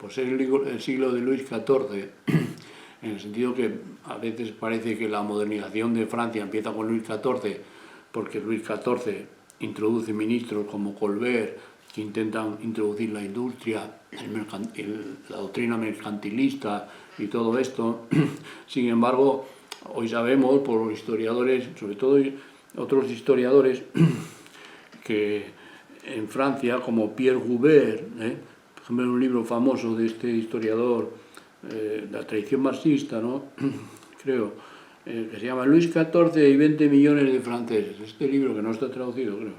por ser el siglo de Luis XIV, en el sentido que a veces parece que la modernización de Francia empieza con Luis XIV, porque Luis XIV introduce ministros como Colbert, que intentan introducir la industria, la doctrina mercantilista y todo esto. Sin embargo, hoy sabemos por los historiadores, sobre todo otros historiadores, que en Francia, como Pierre Goubert, por ejemplo, en un libro famoso de este historiador, La tradición marxista, ¿no? Creo, que se llama Luis XIV y 20 millones de franceses. Este libro, que no está traducido, creo.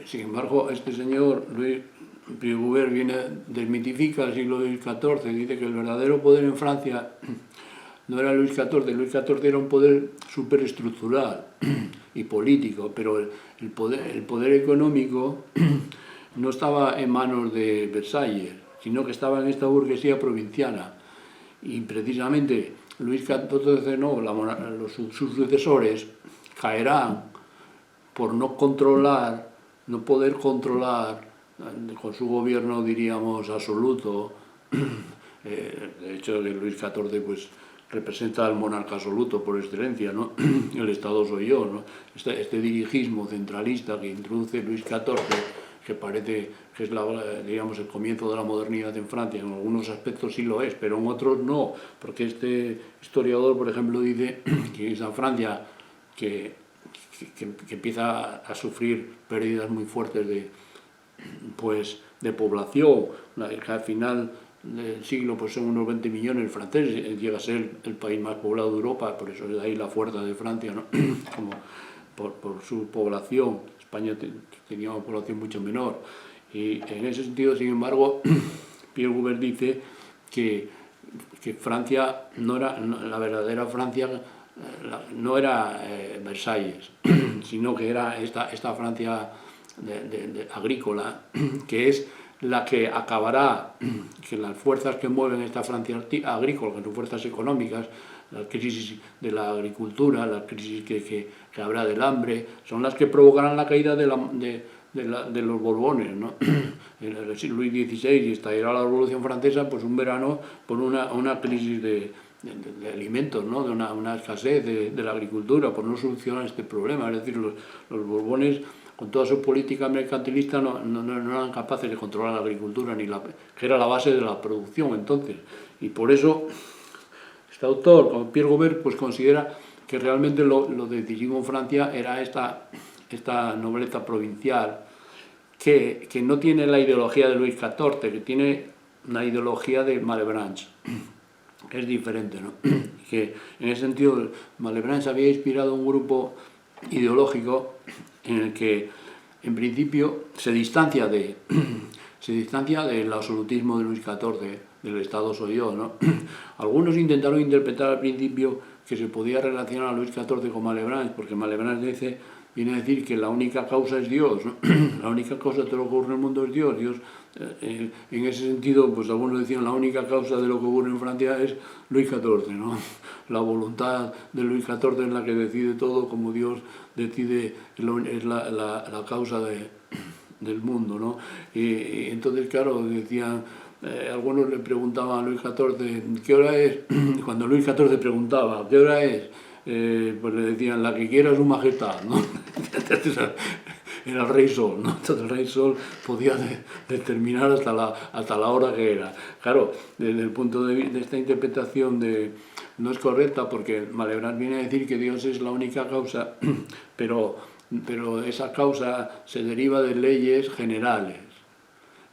Sin embargo, este señor, Pierre Goubert, desmitifica el siglo XIV, dice que el verdadero poder en Francia no era Luis XIV era un poder superestructural y político, pero el poder económico no estaba en manos de Versalles, sino que estaba en esta burguesía provinciana. Y precisamente Luis XIV no, sus sucesores caerán por no poder controlar con su gobierno, diríamos, absoluto. De hecho, Luis XIV pues representa al monarca absoluto por excelencia, ¿no? El Estado soy yo, ¿no? Este dirigismo centralista que introduce Luis XIV, que parece que es digamos, el comienzo de la modernidad en Francia. En algunos aspectos sí lo es, pero en otros no, porque este historiador, por ejemplo, dice que esa Francia que empieza a sufrir pérdidas muy fuertes de población, que al final del siglo pues son unos 20 millones franceses, llega a ser el país más poblado de Europa, por eso de ahí la fuerza de Francia, ¿no? Como por su población. España tenía una población mucho menor, y en ese sentido, sin embargo, Pierre Goubert dice que Francia no era, la verdadera Francia no era Versalles, sino que era esta Francia agrícola, que es la que acabará, que las fuerzas que mueven esta Francia agrícola, que son fuerzas económicas, la crisis de la agricultura, la crisis que habrá del hambre, son las que provocarán la caída de los Borbones, ¿no? Luis XVI, y estallará la Revolución Francesa, pues un verano por una crisis de alimentos, ¿no? De una escasez de la agricultura, por no solucionar este problema. Es decir, los Borbones, con toda su política mercantilista, no eran capaces de controlar la agricultura, que era la base de la producción entonces. Y por eso este autor, como Pierre Goubert, pues considera que realmente lo decisivo en Francia era esta nobleza provincial, que no tiene la ideología de Luis XIV, que tiene una ideología de Malebranche, que es diferente, ¿no? Que en ese sentido Malebranche había inspirado un grupo ideológico en el que en principio se distancia del absolutismo de Luis XIV, del Estado soy yo, ¿no? Algunos intentaron interpretar al principio que se podía relacionar a Luis XIV con Malebranche, porque Malebranche viene a decir que la única causa es Dios, ¿no? La única causa de lo que ocurre en el mundo es Dios. En ese sentido, pues algunos decían la única causa de lo que ocurre en Francia es Luis XIV, ¿no? La voluntad de Luis XIV es la que decide todo, como Dios decide, es la causa del mundo, ¿no? Y entonces, claro, decían, algunos le preguntaban a Luis XIV, ¿qué hora es? Cuando Luis XIV preguntaba, ¿qué hora es? Pues le decían, la que quiera su majestad, ¿no? Era el rey Sol, ¿no? Entonces el rey Sol podía determinar hasta la hora que era. Claro, desde el punto de vista de esta interpretación no es correcta, porque Malebranche viene a decir que Dios es la única causa, pero esa causa se deriva de leyes generales.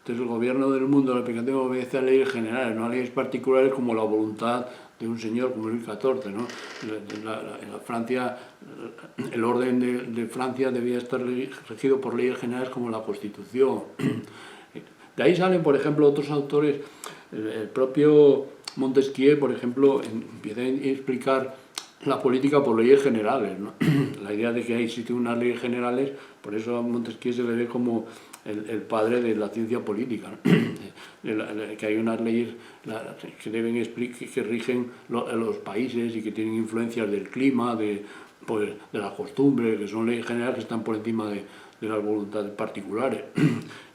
Entonces el gobierno del mundo, la aplicación obedece a leyes generales, no a leyes particulares como la voluntad de un señor como Luis XIV, ¿no? En Francia, el orden de Francia debía estar regido por leyes generales como la Constitución. De ahí salen, por ejemplo, otros autores, el propio Montesquieu, por ejemplo, empieza a explicar la política por leyes generales, ¿no? La idea de que existen unas leyes generales, por eso a Montesquieu se le ve como el padre de la ciencia política, ¿no? Que hay unas leyes que rigen los países y que tienen influencias del clima, de la costumbre, que son leyes generales que están por encima de las voluntades particulares.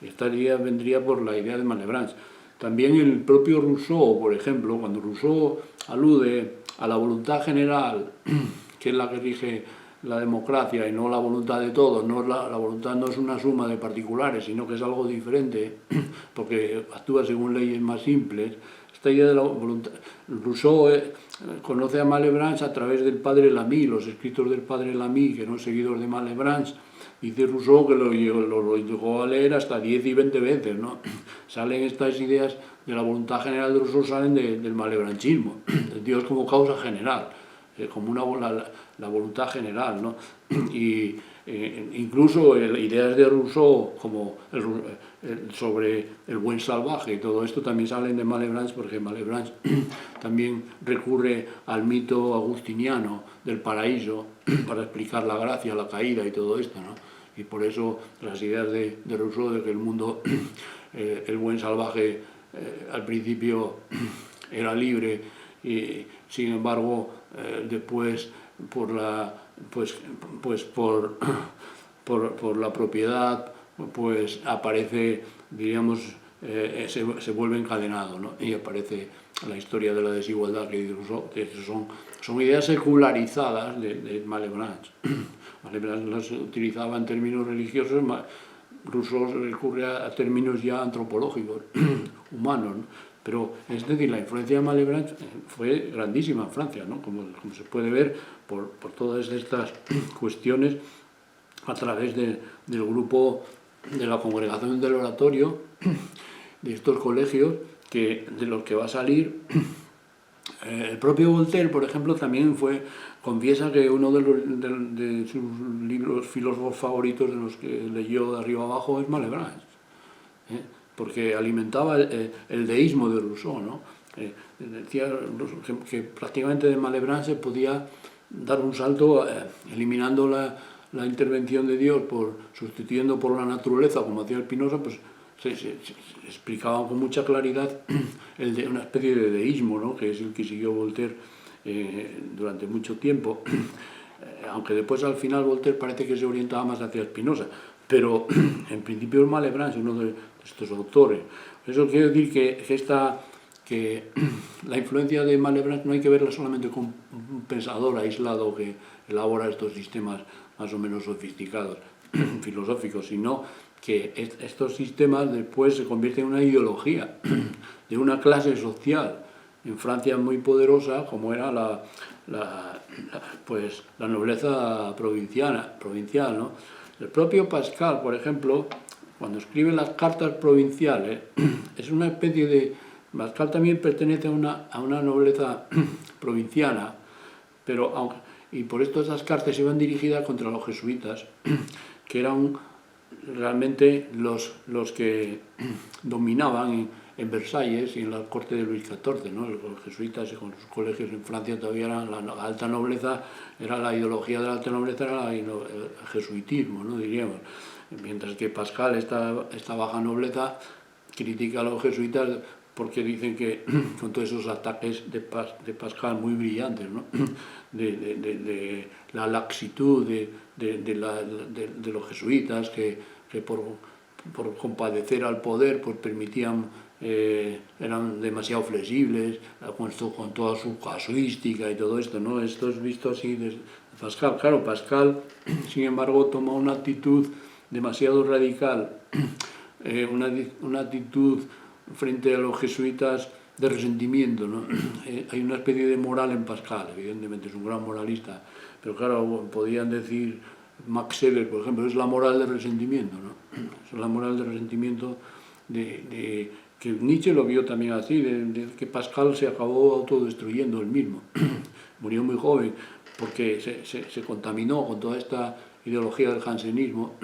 Esta idea vendría por la idea de Malebranche. También el propio Rousseau, por ejemplo, cuando Rousseau alude a la voluntad general, que es la que rige la democracia y no la voluntad de todos, no la voluntad no es una suma de particulares, sino que es algo diferente, porque actúa según leyes más simples. Esta idea de la voluntad, Rousseau conoce a Malebranche a través del padre Lamy, los escritos del padre Lamy, que no es seguidor de Malebranche. Dice Rousseau que lo llegó a leer hasta 10 y 20 veces, ¿no? Salen estas ideas de la voluntad general de Rousseau, salen del malebranchismo, de Dios como causa general, como la voluntad general, ¿no? Y incluso ideas de Rousseau como sobre el buen salvaje y todo esto también salen de Malebranche, porque Malebranche también recurre al mito agustiniano del paraíso para explicar la gracia, la caída y todo esto, ¿no? Y por eso las ideas de Rousseau de que el mundo, el buen salvaje al principio era libre y sin embargo después por la propiedad pues aparece, diríamos, se vuelve encadenado, ¿no? Y aparece la historia de la desigualdad que dice Rousseau, que son ideas secularizadas de Malebranche. Malebranche las utilizaba en términos religiosos, Rousseau recurre a términos ya antropológicos, humanos, ¿no? Pero es decir, la influencia de Malebranche fue grandísima en Francia, ¿no? Como se puede ver por todas estas cuestiones a través del grupo de la congregación del oratorio, de estos colegios, de los que va a salir. El propio Voltaire, por ejemplo, también confiesa que uno de sus libros filósofos favoritos, de los que leyó de arriba abajo, es Malebranche, porque alimentaba el deísmo de Rousseau, ¿no? Decía que prácticamente de Malebranche se podía dar un salto eliminando la intervención de Dios, sustituyendo por la naturaleza, como hacía Spinoza, pues se explicaba con mucha claridad una especie de deísmo, ¿no? Que es el que siguió Voltaire durante mucho tiempo, aunque después al final Voltaire parece que se orientaba más hacia Spinoza, pero en principio es Malebranche, uno de estos autores. Eso quiere decir que la influencia de Malebranche no hay que verla solamente como un pensador aislado que elabora estos sistemas más o menos sofisticados, filosóficos, sino que estos sistemas después se convierten en una ideología de una clase social en Francia muy poderosa, como era la nobleza provincial, ¿no? El propio Pascal, por ejemplo, cuando escribe las cartas provinciales, es una especie de... Pascal también pertenece a una nobleza provinciana, y por esto esas cartas iban dirigidas contra los jesuitas, que eran realmente los que dominaban en Versalles y en la corte de Luis XIV, ¿no? Los jesuitas y con sus colegios en Francia todavía eran la alta nobleza, era la ideología de la alta nobleza, era el jesuitismo, ¿no? Diríamos. Mientras que Pascal, esta baja nobleza, critica a los jesuitas porque dicen que con todos esos ataques de Pascal muy brillantes, ¿no? de la laxitud de los jesuitas que por compadecer al poder pues permitían, eran demasiado flexibles con toda su casuística y todo esto, ¿no? Esto es visto así de Pascal. Claro, Pascal, sin embargo, toma una actitud demasiado radical, una actitud frente a los jesuitas de resentimiento, ¿no? Hay una especie de moral en Pascal, evidentemente es un gran moralista, pero claro, podrían decir Max Weber, por ejemplo, es la moral del resentimiento, ¿no? Es la moral del resentimiento que Nietzsche lo vio también así, de que Pascal se acabó autodestruyendo él mismo, murió muy joven porque se contaminó con toda esta ideología del jansenismo,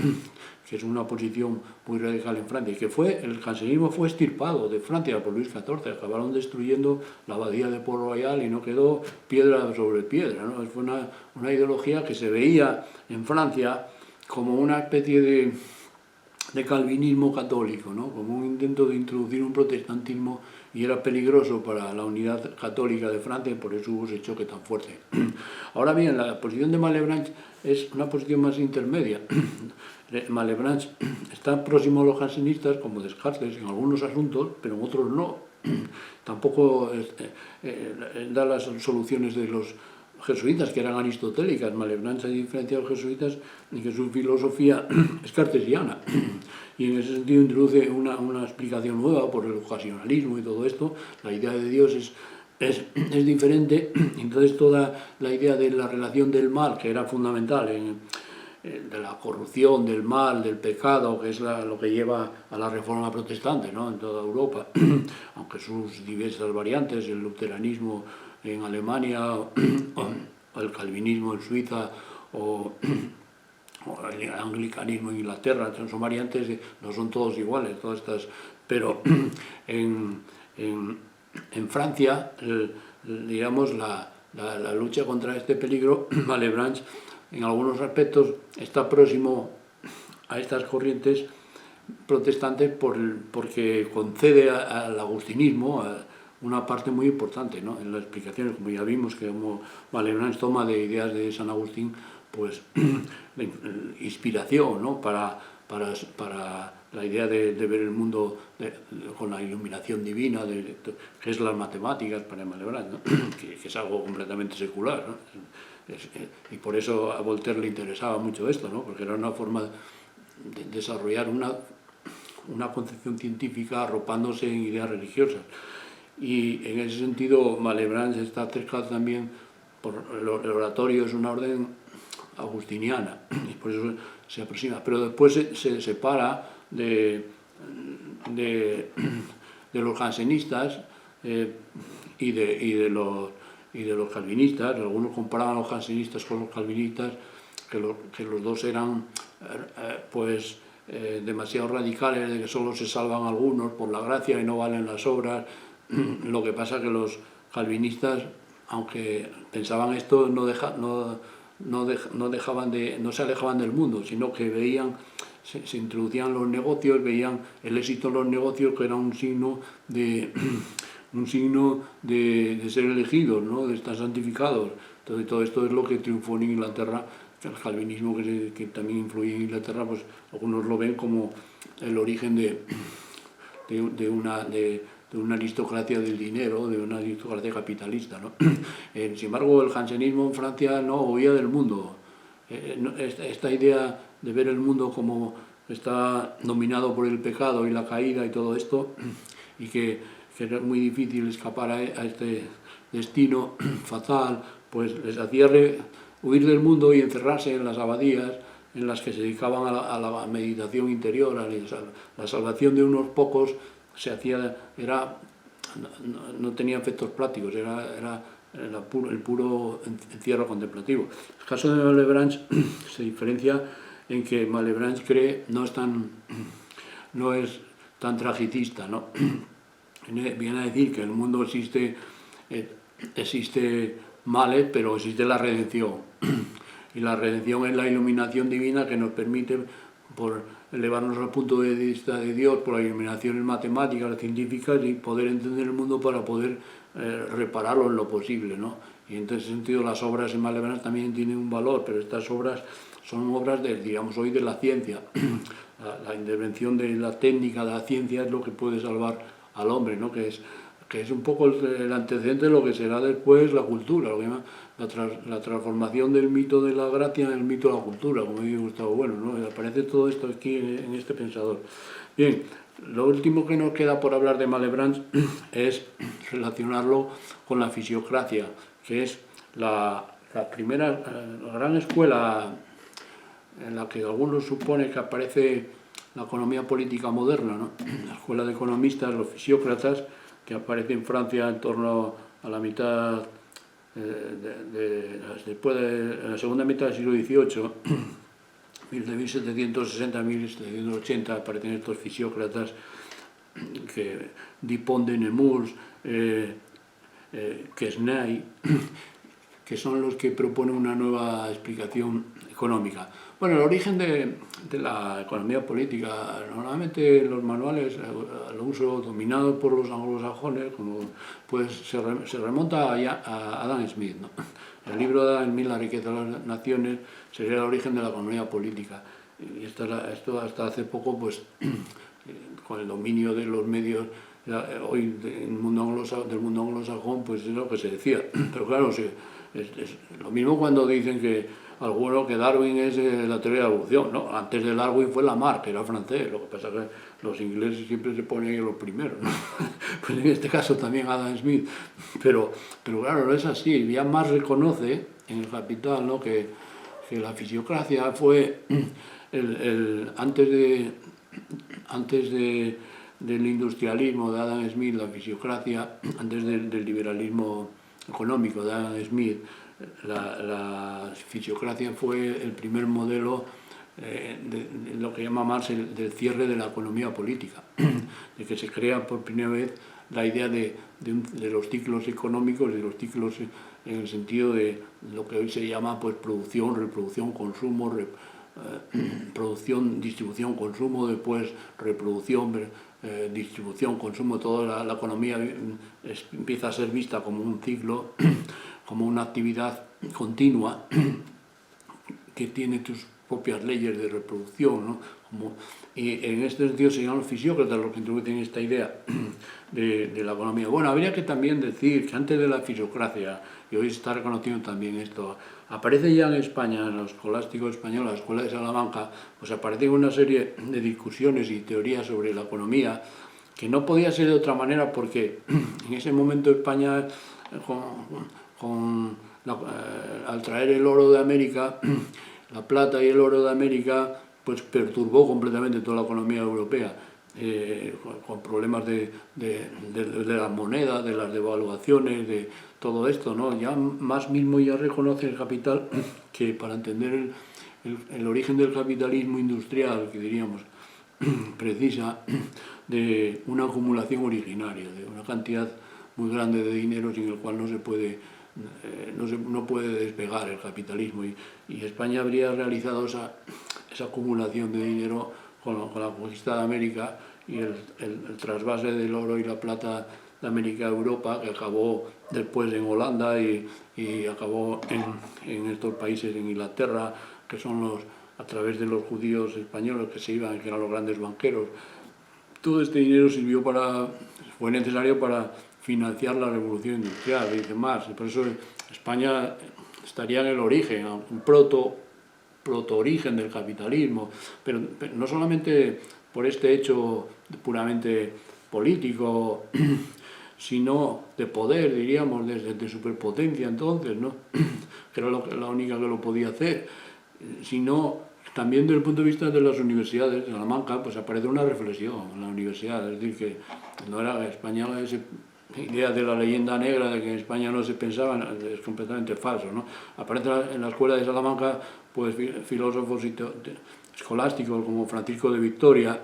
que es una posición muy radical en Francia, y que el jansenismo fue extirpado de Francia por Luis XIV, acabaron destruyendo la abadía de Port-Royal y no quedó piedra sobre piedra, ¿no? Fue una ideología que se veía en Francia como una especie de calvinismo católico, ¿no? Como un intento de introducir un protestantismo, y era peligroso para la unidad católica de Francia, y por eso hubo ese choque tan fuerte. Ahora bien, la posición de Malebranche es una posición más intermedia. Malebranche está próximo a los jansenistas, como Descartes, en algunos asuntos, pero en otros no. Tampoco da las soluciones de los jesuitas, que eran aristotélicas. Malebranche, a diferencia de los jesuitas, en que su filosofía es cartesiana. Y en ese sentido introduce una explicación nueva por el ocasionalismo y todo esto. La idea de Dios es diferente. Entonces toda la idea de la relación del mal, que era fundamental de la corrupción, del mal, del pecado, que es lo que lleva a la reforma protestante, ¿no?, en toda Europa, aunque sus diversas variantes, el luteranismo en Alemania, o el calvinismo en Suiza, o el anglicanismo en Inglaterra, son variantes, no son todos iguales, todas estas, pero en Francia, digamos, la lucha contra este peligro, Malebranche, en algunos aspectos está próximo a estas corrientes protestantes porque concede al agustinismo una parte muy importante, ¿no?, en las explicaciones, como ya vimos, que como Malebranche toma de ideas de San Agustín, pues inspiración, ¿no?, para la idea de ver el mundo con la iluminación divina, que es las matemáticas para Malebranche, ¿no?, que es algo completamente secular, ¿no? Y por eso a Voltaire le interesaba mucho esto, ¿no?, porque era una forma de desarrollar una concepción científica arropándose en ideas religiosas. Y en ese sentido Malebranche está cercado también por el oratorio, es una orden agustiniana, y por eso se aproxima, pero después se separa de los jansenistas y de los calvinistas. Algunos comparaban a los jansenistas con los calvinistas, que los dos eran demasiado radicales, de que solo se salvan algunos por la gracia y no valen las obras. Lo que pasa que los calvinistas, aunque pensaban esto, no se alejaban del mundo, sino que veían, se introducían los negocios, veían el éxito en los negocios, que era un signo de ser elegidos, ¿no?, de estar santificados. Entonces todo esto es lo que triunfó en Inglaterra. El calvinismo, que también influye en Inglaterra, pues algunos lo ven como el origen de una aristocracia del dinero, de una aristocracia capitalista, ¿no? Sin embargo, el jansenismo en Francia no huía del mundo. Esta idea de ver el mundo como está dominado por el pecado y la caída y todo esto, y que era muy difícil escapar a este destino fatal, pues les hacía huir del mundo y encerrarse en las abadías, en las que se dedicaban a la meditación interior, a la salvación de unos pocos. No tenía efectos prácticos, era el puro encierro contemplativo. El caso de Malebranche se diferencia en que Malebranche cree, no es tan tragicista, ¿no? Viene a decir que en el mundo existe males, pero existe la redención. Y la redención es la iluminación divina que nos permite, por elevarnos al punto de vista de Dios, por las iluminaciones matemáticas, científicas, y poder entender el mundo para poder repararlo en lo posible, ¿no? Y en ese sentido las obras en Malebranche también tienen un valor, pero estas obras son obras digamos hoy, de la ciencia. La intervención de la técnica, de la ciencia, es lo que puede salvar al hombre, ¿no?, que es un poco el antecedente de lo que será después la cultura, lo que llama la transformación del mito de la gracia en el mito de la cultura, como dice Gustavo Bueno, ¿no? Aparece todo esto aquí en este pensador. Bien, lo último que nos queda por hablar de Malebranche es relacionarlo con la fisiocracia, que es la primera, la gran escuela en la que algunos suponen que aparece la economía política moderna, ¿no? La escuela de economistas, los fisiócratas, que aparece en Francia en torno a la mitad, después de la segunda mitad del siglo XVIII, de 1760 a 1780, aparecen estos fisiócratas, que Dupont de Nemours, Quesnay, que son los que proponen una nueva explicación económica. Bueno, el origen de la economía política, normalmente los manuales, al uso dominado por los anglosajones, pues se remonta a Adam Smith, ¿no? El libro de Adam Smith, La riqueza de las naciones, sería el origen de la economía política. y esto hasta hace poco, pues, con el dominio de los medios, hoy del mundo anglosajón, pues es lo que se decía. Pero claro, es lo mismo cuando dicen que algunos que Darwin es la teoría de la evolución, ¿no? Antes de Darwin fue Lamarck, que era francés, lo que pasa es que los ingleses siempre se ponen ahí los primeros, ¿no? Pues en este caso también Adam Smith, pero claro, no es así. Ya más reconoce en el Capital, ¿no?, que la fisiocracia fue antes del industrialismo de Adam Smith, la fisiocracia, antes del liberalismo económico de Adam Smith, la fisiocracia fue el primer modelo de lo que llama Marx del cierre de la economía política, de que se crea por primera vez la idea de los ciclos económicos, de los ciclos en el sentido de lo que hoy se llama, pues, producción, reproducción, consumo, producción, distribución, consumo, después reproducción, distribución, consumo. Toda la economía empieza a ser vista como un ciclo, como una actividad continua que tiene tus propias leyes de reproducción, ¿no? Y en este sentido serían los fisiócratas los que introducen esta idea de la economía. Bueno, habría que también decir que antes de la fisiocracia, y hoy se está reconociendo también esto, aparece ya en España, en los escolásticos españoles, la Escuela de Salamanca, pues aparecen una serie de discusiones y teorías sobre la economía, que no podía ser de otra manera porque en ese momento España, al traer el oro de América, la plata y el oro de América, pues perturbó completamente toda la economía europea, con problemas de la moneda, de las devaluaciones, de todo esto, ¿no? Ya más mismo ya reconoce el Capital que para entender el origen del capitalismo industrial, que diríamos, precisa de una acumulación originaria, de una cantidad muy grande de dinero sin el cual no se puede no puede despegar el capitalismo, y España habría realizado esa acumulación de dinero con la conquista de América y el trasvase del oro y la plata de América a Europa, que acabó después en Holanda y acabó en estos países, en Inglaterra, que son a través de los judíos españoles que se iban, que eran los grandes banqueros. Todo este dinero fue necesario para financiar la revolución industrial y demás. Por eso España estaría en el origen, un proto-origen del capitalismo, pero no solamente por este hecho puramente político, sino de poder, diríamos, de superpotencia entonces, ¿no? Que era la única que lo podía hacer, sino también desde el punto de vista de las universidades. En Salamanca pues aparece una reflexión en la universidad, es decir, que no era España, esa idea de la leyenda negra de que en España no se pensaba, es completamente falso, ¿no? Aparece en la escuela de Salamanca pues filósofos escolásticos como Francisco de Victoria,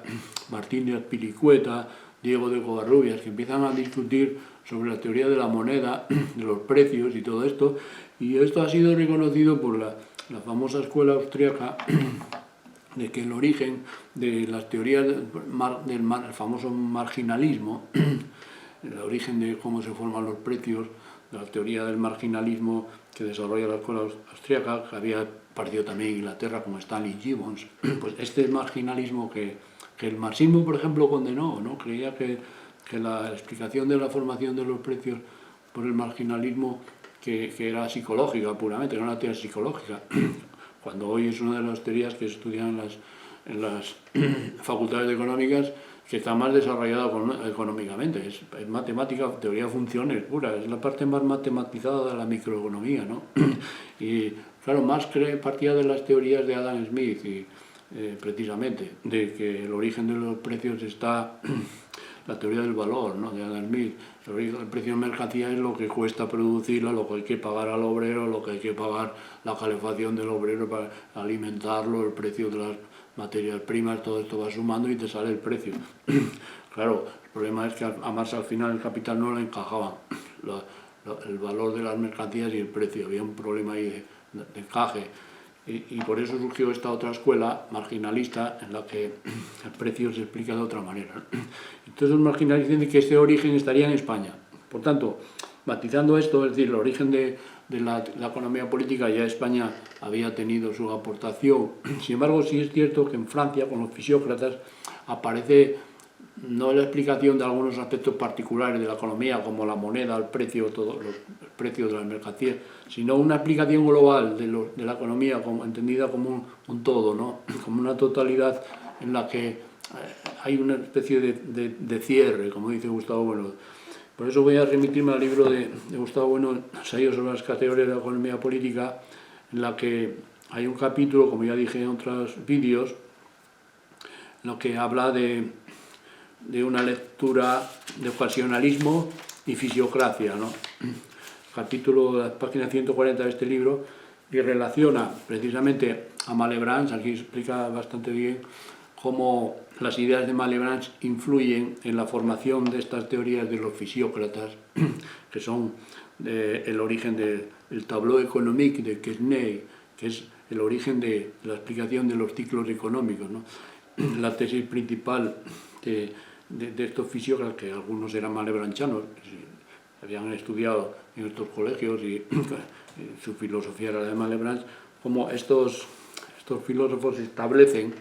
Martín de Azpilicueta, Diego de Covarrubias, que empiezan a discutir sobre la teoría de la moneda, de los precios y todo esto, y esto ha sido reconocido por la famosa escuela austríaca, de que el origen de las teorías del famoso marginalismo, el origen de cómo se forman los precios, de la teoría del marginalismo que desarrolla la escuela austríaca, que había partido también en Inglaterra como Stanley Gibbons, pues este marginalismo que el marxismo, por ejemplo, condenó, ¿no? Creía que la explicación de la formación de los precios por el marginalismo, que era psicológica puramente, era una teoría psicológica, cuando hoy es una de las teorías que se estudian en las facultades económicas, que está más desarrollada económicamente. Es matemática, teoría de funciones pura, es la parte más matematizada de la microeconomía, ¿no? Y claro, Marx partía de las teorías de Adam Smith, y precisamente de que el origen de los precios está la teoría del valor, ¿no?, de Adam Smith. El precio de mercancía es lo que cuesta producirla, lo que hay que pagar al obrero, lo que hay que pagar la calefacción del obrero para alimentarlo, el precio de las materias primas, todo esto va sumando y te sale el precio. Claro, el problema es que a Marx al final el capital no le encajaban el valor de las mercancías y el precio, había un problema ahí de encaje. Y por eso surgió esta otra escuela marginalista en la que el precio se explica de otra manera. Entonces los marginalistas dicen que este origen estaría en España. Por tanto, matizando esto, es decir, el origen de de la economía política, ya España había tenido su aportación. Sin embargo, sí es cierto que en Francia, con los fisiócratas, aparece no la explicación de algunos aspectos particulares de la economía, como la moneda, el precio, todos los precios de las mercancías, sino una explicación global de la economía, entendida como un todo, ¿no? Como una totalidad en la que hay una especie de cierre, como dice Gustavo Bueno. Por eso voy a remitirme al libro de Gustavo Bueno, Ensayos sobre las categorías de la economía política, en la que hay un capítulo, como ya dije en otros vídeos, en lo que habla de una lectura de ocasionalismo y fisiocracia, ¿no? Capítulo, la página 140 de este libro, y relaciona precisamente a Malebranche, aquí explica bastante bien cómo las ideas de Malebranche influyen en la formación de estas teorías de los fisiócratas, que son el origen del tableau économique de Quesnay, que es el origen de la explicación de los ciclos económicos, ¿no? La tesis principal de estos fisiócratas, que algunos eran malebranchanos, habían estudiado en estos colegios y su filosofía era de Malebranche, como estos filósofos establecen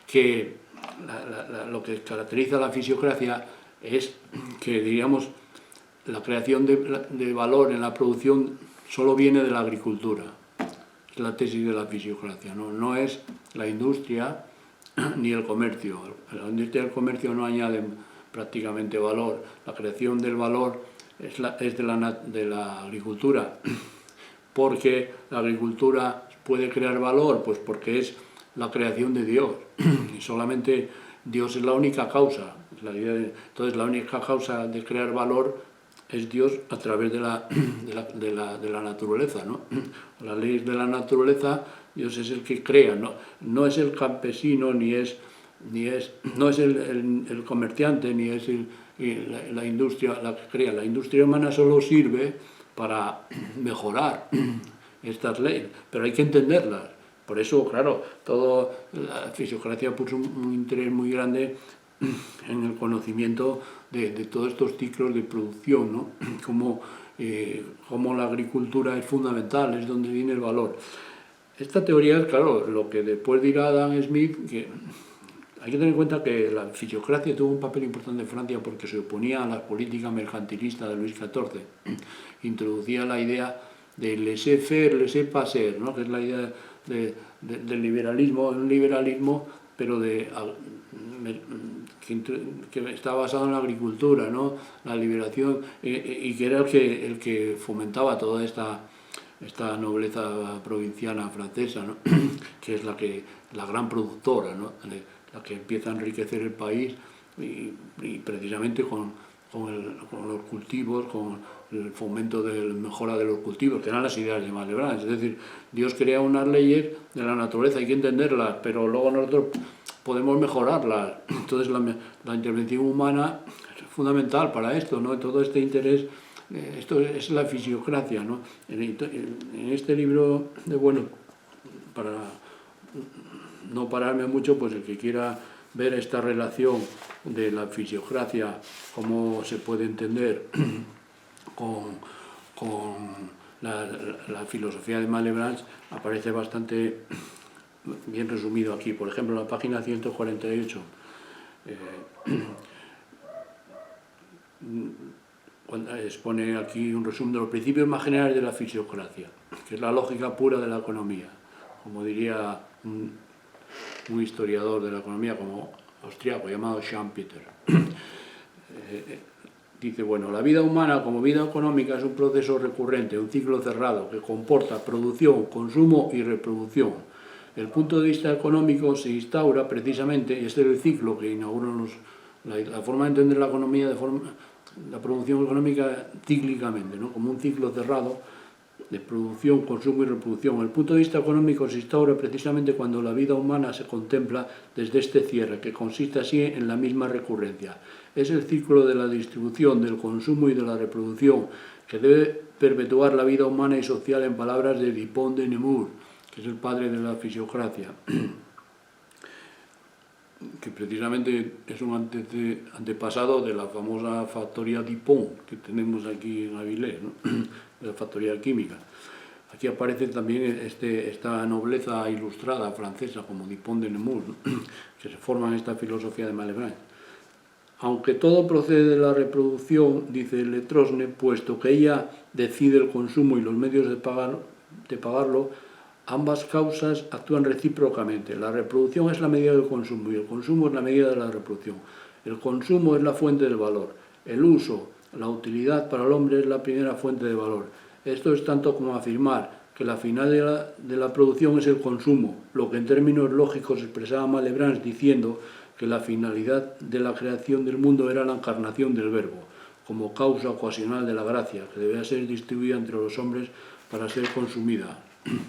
que lo que caracteriza a la fisiocracia es que, diríamos, la creación de valor en la producción solo viene de la agricultura. Es la tesis de la fisiocracia, no es la industria ni el comercio. La industria y el comercio no añaden prácticamente valor. La creación del valor es de la agricultura. Porque la agricultura puede crear valor, pues porque es la creación de Dios. Y solamente Dios es la única causa. Entonces la única causa de crear valor es Dios a través de la naturaleza, ¿no? Las leyes de la naturaleza, Dios es el que crea, no es el campesino, no es el comerciante, ni es la industria la que crea. La industria humana solo sirve para mejorar estas leyes, pero hay que entenderlas. Por eso, claro, la fisiocracia puso un interés muy grande en el conocimiento de todos estos ciclos de producción, ¿no? Como la agricultura es fundamental, es donde viene el valor. Esta teoría es, claro, lo que después dirá Adam Smith, que hay que tener en cuenta que la fisiocracia tuvo un papel importante en Francia porque se oponía a la política mercantilista de Luis XIV. Introducía la idea de laissez-faire, laissez-passer, ¿no? Que es la idea del liberalismo, un liberalismo, pero que está basado en la agricultura, ¿no? La liberación, y que era el que fomentaba toda esta nobleza provinciana francesa, ¿no? Que es la gran productora, ¿no? La que empieza a enriquecer el país y precisamente con los cultivos, con el fomento de la mejora de los cultivos, que eran las ideas de Malebranche. Es decir, Dios crea unas leyes de la naturaleza, hay que entenderlas, pero luego nosotros podemos mejorarlas. Entonces la intervención humana es fundamental para esto, ¿no? Todo este interés, esto es la fisiocracia, ¿no? En este libro de Bueno, para no pararme mucho, pues el que quiera ver esta relación de la fisiocracia, cómo se puede entender con la filosofía de Malebranche, aparece bastante bien resumido aquí. Por ejemplo, en la página 148, expone aquí un resumen de los principios más generales de la fisiocracia, que es la lógica pura de la economía, como diría un historiador de la economía como austriaco llamado Schumpeter. Dice, bueno, la vida humana como vida económica es un proceso recurrente, un ciclo cerrado que comporta producción, consumo y reproducción. El punto de vista económico se instaura precisamente, y este es el ciclo que inauguran la forma de entender la economía, la producción económica cíclicamente, ¿no? Como un ciclo cerrado de producción, consumo y reproducción. El punto de vista económico se instaura precisamente cuando la vida humana se contempla desde este cierre, que consiste así en la misma recurrencia. Es el ciclo de la distribución, del consumo y de la reproducción, que debe perpetuar la vida humana y social, en palabras de Dupont de Nemours, que es el padre de la fisiocracia. que precisamente es un antepasado de la famosa factoría Dupont que tenemos aquí en Avilés, ¿no? La factoría química. Aquí aparece también esta nobleza ilustrada francesa como Dupont de Nemours, ¿no? Que se forma en esta filosofía de Malebranche. Aunque todo procede de la reproducción, dice Letrosne, puesto que ella decide el consumo y los medios de pagarlo, ambas causas actúan recíprocamente. La reproducción es la medida del consumo y el consumo es la medida de la reproducción. El consumo es la fuente del valor. El uso, la utilidad para el hombre es la primera fuente de valor. Esto es tanto como afirmar que la finalidad de la producción es el consumo, lo que en términos lógicos expresaba Malebranche diciendo que la finalidad de la creación del mundo era la encarnación del verbo, como causa ocasional de la gracia, que debía ser distribuida entre los hombres para ser consumida. En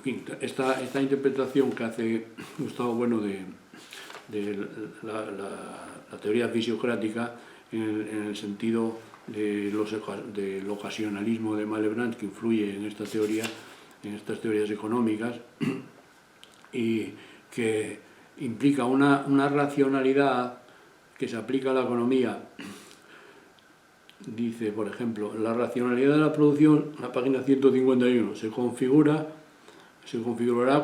fin, esta interpretación que hace Gustavo Bueno de la teoría fisiocrática en el sentido del ocasionalismo de Malebranche, que influye en esta teoría, en estas teorías económicas, y que implica una racionalidad que se aplica a la economía. Dice, por ejemplo, la racionalidad de la producción, la página 151, se configurará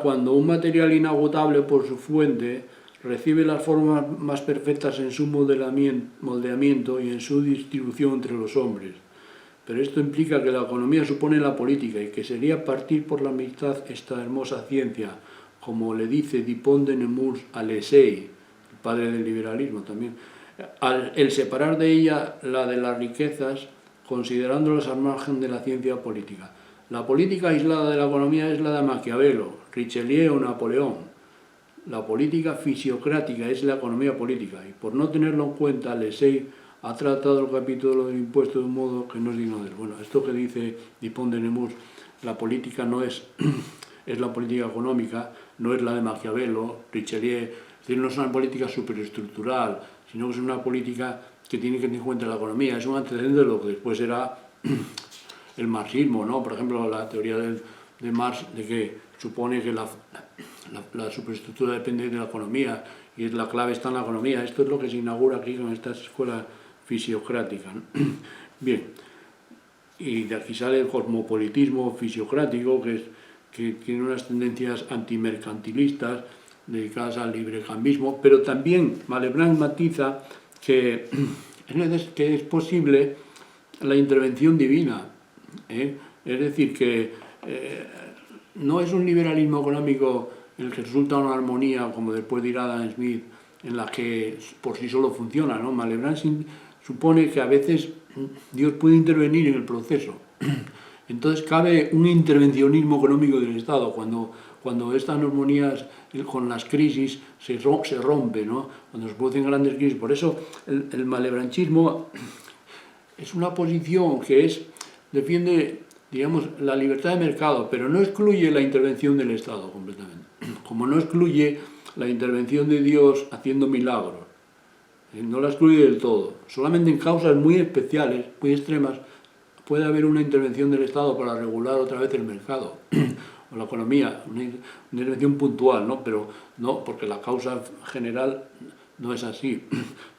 cuando un material inagotable por su fuente recibe las formas más perfectas en su moldeamiento y en su distribución entre los hombres. Pero esto implica que la economía supone la política y que sería partir por la amistad esta hermosa ciencia, como le dice Dupont de Nemours a Lesey, el padre del liberalismo también, el separar de ella la de las riquezas, considerándolas al margen de la ciencia política. La política aislada de la economía es la de Maquiavelo, Richelieu o Napoleón. La política fisiocrática es la economía política, y por no tenerlo en cuenta, Lesey ha tratado el capítulo del impuesto de un modo que no es digno de él. Bueno, esto que dice Dupont de Nemours, la política no es la política económica, no es la de Maquiavelo, Richelieu, es decir, no es una política superestructural, sino que es una política que tiene que tener en cuenta la economía. Es un antecedente de lo que después será el marxismo, ¿no? Por ejemplo, la teoría de Marx, de que supone que la superestructura depende de la economía y la clave está en la economía. Esto es lo que se inaugura aquí con esta escuela fisiocrática, ¿no? Bien, y de aquí sale el cosmopolitismo fisiocrático, que tiene unas tendencias antimercantilistas dedicadas al librecambismo, pero también Malebranche matiza que es posible la intervención divina, ¿eh? Es decir, que no es un liberalismo económico en el que resulta una armonía, como después dirá Adam Smith, en la que por sí solo funciona, ¿no? Malebranche supone que a veces Dios puede intervenir en el proceso. Entonces cabe un intervencionismo económico del Estado cuando estas armonías con las crisis se rompe, ¿no? Cuando se producen grandes crisis. Por eso el malebranchismo es una posición que defiende, digamos, la libertad de mercado, pero no excluye la intervención del Estado completamente, como no excluye la intervención de Dios haciendo milagros. No la excluye del todo. Solamente en causas muy especiales, muy extremas, puede haber una intervención del Estado para regular otra vez el mercado o la economía, una intervención puntual, ¿no? Pero no, porque la causa general no es así,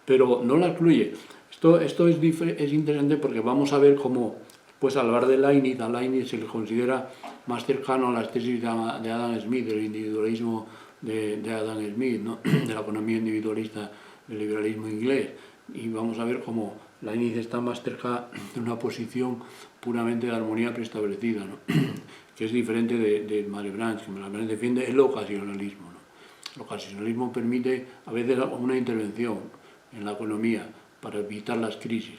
pero no la excluye. Esto es interesante porque vamos a ver cómo, pues al hablar de Leibniz, a Leibniz se le considera más cercano a las tesis de Adam Smith, del individualismo de Adam Smith, ¿no? De la economía individualista del liberalismo inglés, y vamos a ver cómo Leibniz está más cerca de una posición puramente de armonía preestablecida, ¿no? Que es diferente de Malebranche, que Malebranche defiende el ocasionalismo, ¿no? El ocasionalismo permite a veces una intervención en la economía para evitar las crisis.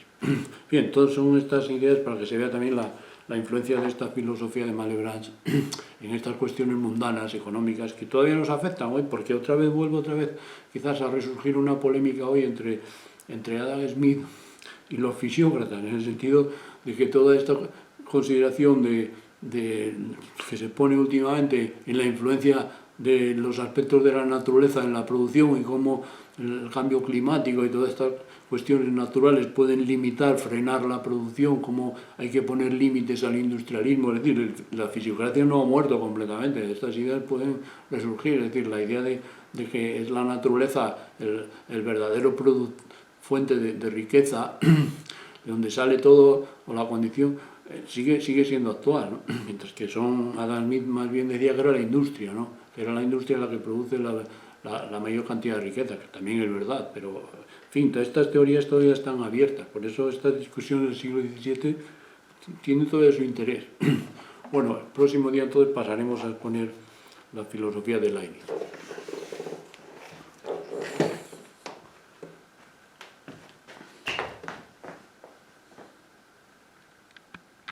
Bien, todas son estas ideas para que se vea también la influencia de esta filosofía de Malebranche en estas cuestiones mundanas, económicas, que todavía nos afectan hoy, porque vuelve quizás a resurgir una polémica hoy entre Adam Smith y los fisiócratas, en el sentido de que toda esta consideración que se pone últimamente en la influencia de los aspectos de la naturaleza en la producción y cómo el cambio climático y todas estas cuestiones naturales pueden frenar la producción, cómo hay que poner límites al industrialismo. Es decir, la fisiocracia no ha muerto completamente, estas ideas pueden resurgir. Es decir, la idea de de que es la naturaleza el verdadero fuente de riqueza, de donde sale todo, o la condición, sigue siendo actual, ¿no? Mientras que Adam Smith más bien decía que era la industria, ¿no? Que era la industria la que produce la mayor cantidad de riqueza, que también es verdad, pero, en fin, todas estas teorías todavía están abiertas, por eso esta discusión del siglo XVII tiene todo su interés. Bueno, el próximo día entonces pasaremos a exponer la filosofía de Leibniz.